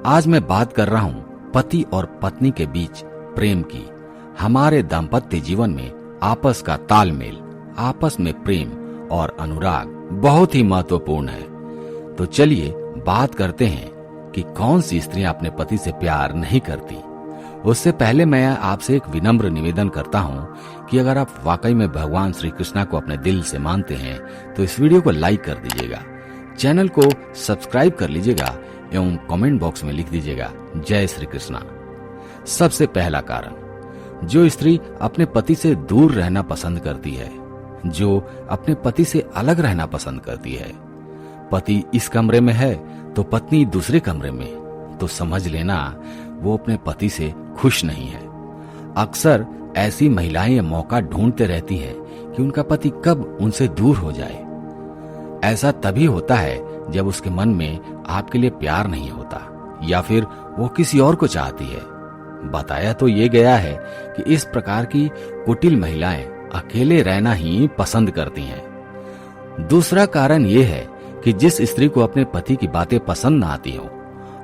आज मैं बात कर रहा हूँ पति और पत्नी के बीच प्रेम की। हमारे दाम्पत्य जीवन में आपस का तालमेल, आपस में प्रेम और अनुराग बहुत ही महत्वपूर्ण है। तो चलिए बात करते हैं कि कौन सी स्त्रियां अपने पति से प्यार नहीं करती। उससे पहले मैं आपसे एक विनम्र निवेदन करता हूँ कि अगर आप वाकई में भगवान श्री कृष्ण को अपने दिल से मानते हैं तो इस वीडियो को लाइक कर दीजिएगा, चैनल को सब्सक्राइब कर लीजिएगा एवं कमेंट बॉक्स में लिख दीजिएगा जय श्री कृष्णा। सबसे पहला कारण, जो स्त्री अपने पति से दूर रहना पसंद करती है, जो अपने पति से अलग रहना पसंद करती है। पति इस कमरे में है तो पत्नी दूसरे कमरे में, तो समझ लेना वो अपने पति से खुश नहीं है। अक्सर ऐसी महिलाएं ये मौका ढूंढते रहती हैं कि उनका पति कब उनसे दूर हो जाए। ऐसा तभी होता है जब उसके मन में आपके लिए प्यार नहीं होता या फिर वो किसी और को चाहती है। बताया तो ये गया है कि इस प्रकार की कुटिल महिलाएं अकेले रहना ही पसंद करती हैं। दूसरा कारण ये है कि जिस स्त्री को अपने पति की बातें पसंद न आती हो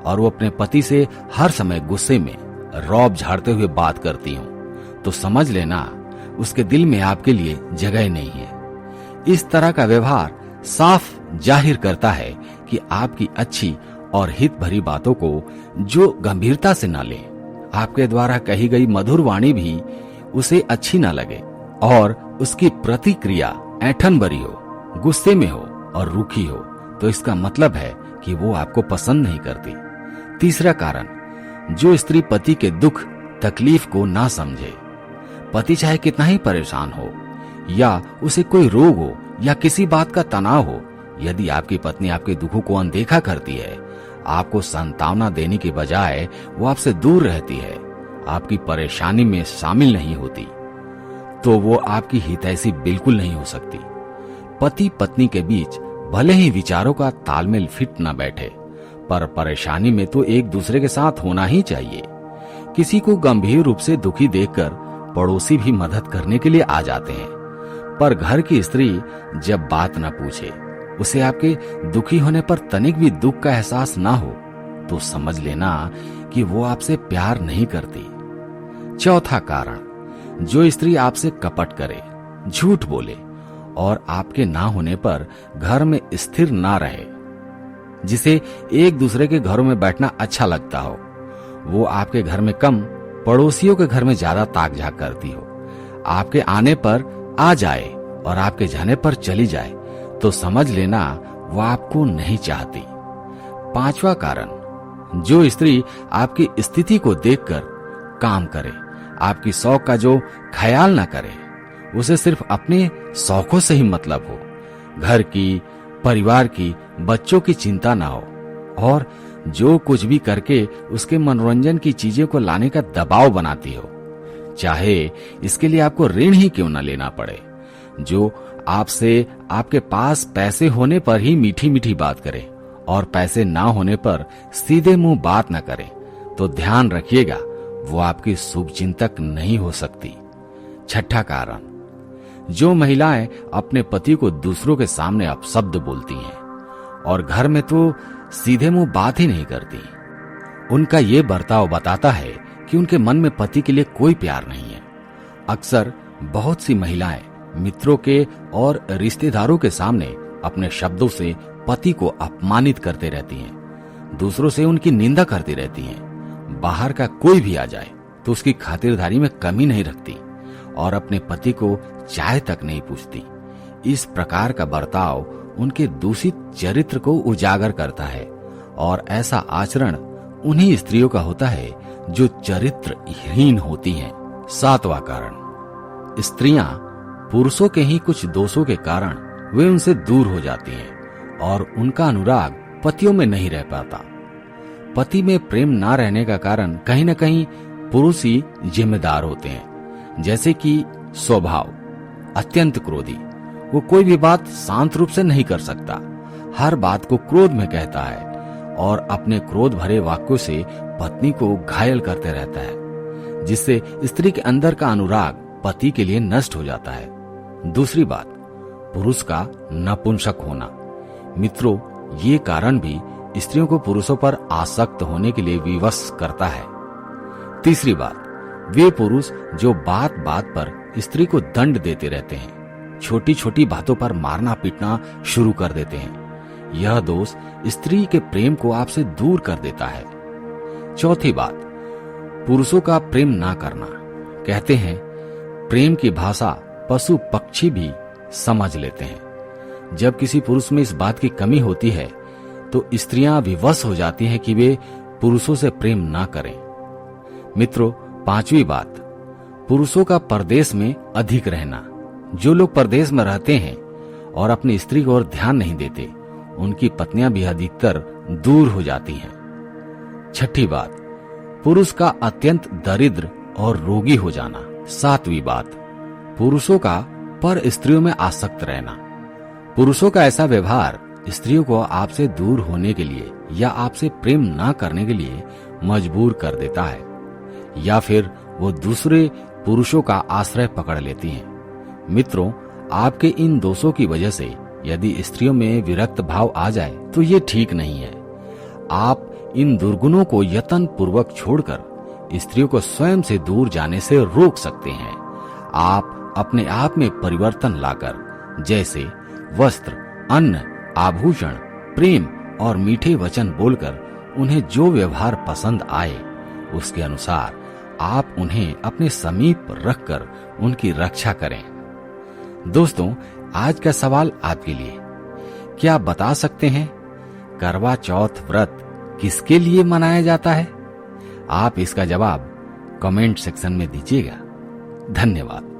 और वो अपने पति से हर समय गुस्से में रौब झाड़ते हुए बात करती हो, तो समझ लेना उसके दिल में आपके लिए जगह नहीं है। इस तरह का व्यवहार साफ जाहिर करता है कि आपकी अच्छी और हित भरी बातों को जो गंभीरता से न ले, आपके द्वारा कही गई मधुर वाणी भी उसे अच्छी न लगे और उसकी प्रतिक्रिया ऐंठन भरी हो, गुस्से में हो और रूखी हो, तो इसका मतलब है कि वो आपको पसंद नहीं करती। तीसरा कारण, जो स्त्री पति के दुख तकलीफ को ना समझे। पति चाहे कितना ही परेशान हो या उसे कोई रोग हो या किसी बात का तनाव हो, यदि आपकी पत्नी आपके दुखों को अनदेखा करती है, आपको सांत्वना देने के बजाय वो आपसे दूर रहती है, आपकी परेशानी में शामिल नहीं होती, तो वो आपकी हितैषी बिल्कुल नहीं हो सकती। पति पत्नी के बीच भले ही विचारों का तालमेल फिट न बैठे, पर परेशानी में तो एक दूसरे के साथ होना ही चाहिए। किसी को गंभीर रूप से दुखी देखकर पड़ोसी भी मदद करने के लिए आ जाते हैं, पर घर की स्त्री जब बात न पूछे, उसे आपके दुखी होने पर तनिक भी दुख का एहसास ना हो, तो समझ लेना कि वो आपसे प्यार नहीं करती। चौथा कारण, जो स्त्री आपसे कपट करे, झूठ बोले और आपके ना होने पर घर में स्थिर ना रहे, जिसे एक दूसरे के घरों में बैठना अच्छा लगता हो, वो आपके घर में कम, पड़ोसियों के घर में ज्यादा ताक झाक करती हो, आपके आने पर आ जाए और आपके जाने पर चली जाए, तो समझ लेना वो आपको नहीं चाहती। पांचवा कारण, जो स्त्री आपकी स्थिति को देखकर काम करे, आपकी शौक का जो ख्याल न करे, उसे सिर्फ अपने शौकों से ही मतलब हो, घर की, परिवार की, बच्चों की चिंता ना हो और जो कुछ भी करके उसके मनोरंजन की चीजों को लाने का दबाव बनाती हो, चाहे इसके लिए आपको ऋण ही क्यों न लेना पड़े, जो आपसे आपके पास पैसे होने पर ही मीठी मीठी बात करे और पैसे ना होने पर सीधे मुंह बात न करे, तो ध्यान रखिएगा वो आपकी शुभचिंतक नहीं हो सकती। छठा कारण, जो महिलाएं अपने पति को दूसरों के सामने अपशब्द बोलती हैं और घर में तो सीधे मुंह बात ही नहीं करती, उनका ये बर्ताव बताता है कि उनके मन में पति के लिए कोई प्यार नहीं है। अक्सर बहुत सी महिलाएं मित्रों के और रिश्तेदारों के सामने अपने शब्दों से पति को अपमानित करते रहती हैं, दूसरों से उनकी निंदा करती रहती हैं। बाहर का कोई भी आ जाए तो उसकी खातिरदारी में कमी नहीं रखती और अपने पति को चाय तक नहीं पूछती। इस प्रकार का बर्ताव उनके दूषित चरित्र को उजागर करता है और ऐसा आचरण उन्हीं स्त्रियों का होता है जो चरित्रहीन होती हैं। सातवां कारण, स्त्रियां पुरुषों के ही कुछ दोषों के कारण वे उनसे दूर हो जाती हैं और उनका अनुराग पतियों में नहीं रह पाता। पति में प्रेम ना रहने का कारण कहीं न कहीं पुरुष ही जिम्मेदार होते हैं, जैसे कि स्वभाव अत्यंत क्रोधी, वो कोई भी बात शांत रूप से नहीं कर सकता, हर बात को क्रोध में कहता है और अपने क्रोध भरे वाक्यों से पत्नी को घायल करते रहता है, जिससे स्त्री के अंदर का अनुराग पति के लिए नष्ट हो जाता है। दूसरी बात, पुरुष का नपुंसक होना। मित्रों, ये कारण भी स्त्रियों को पुरुषों पर आसक्त होने के लिए विवश करता है। तीसरी बात, वे पुरुष जो बात बात पर स्त्री को दंड देते रहते हैं, छोटी छोटी बातों पर मारना पीटना शुरू कर देते हैं। यह दोष स्त्री के प्रेम को आपसे दूर कर देता है। चौथी बात, पुरुषों का प्रेम ना करना। कहते हैं प्रेम की भाषा पशु पक्षी भी समझ लेते हैं। जब किसी पुरुष में इस बात की कमी होती है तो स्त्रियां विवश हो जाती हैं कि वे पुरुषों से प्रेम ना करें। मित्रों, पांचवी बात, पुरुषों का परदेश में अधिक रहना। जो लोग परदेश में रहते हैं और अपनी स्त्री को और ध्यान नहीं देते, उनकी पत्नियां भी अधिकतर दूर हो जाती हैं। छठी बात, पुरुष का अत्यंत दरिद्र और रोगी हो जाना। सातवीं बात, पुरुषों का पर स्त्रियों में आसक्त रहना। पुरुषों का ऐसा व्यवहार स्त्रियों को आपसे दूर होने के लिए या आपसे प्रेम ना करने के लिए मजबूर कर देता है, या फिर वो दूसरे पुरुषों का आश्रय पकड़ लेती हैं। मित्रों, आपके इन दोषों की वजह से यदि स्त्रियों में विरक्त भाव आ जाए तो ये ठीक नहीं है। आप इन दुर्गुणों को यत्न पूर्वक छोड़कर स्त्रियों को स्वयं से दूर जाने से रोक सकते हैं। आप अपने आप में परिवर्तन लाकर, जैसे वस्त्र, अन्न, आभूषण, प्रेम और मीठे वचन बोलकर उन्हें जो व्यवहार पसंद आए उसके अनुसार आप उन्हें अपने समीप रखकर उनकी रक्षा करें। दोस्तों, आज का सवाल आपके लिए, क्या आप बता सकते हैं करवा चौथ व्रत किसके लिए मनाया जाता है? आप इसका जवाब कमेंट सेक्शन में दीजिएगा। धन्यवाद।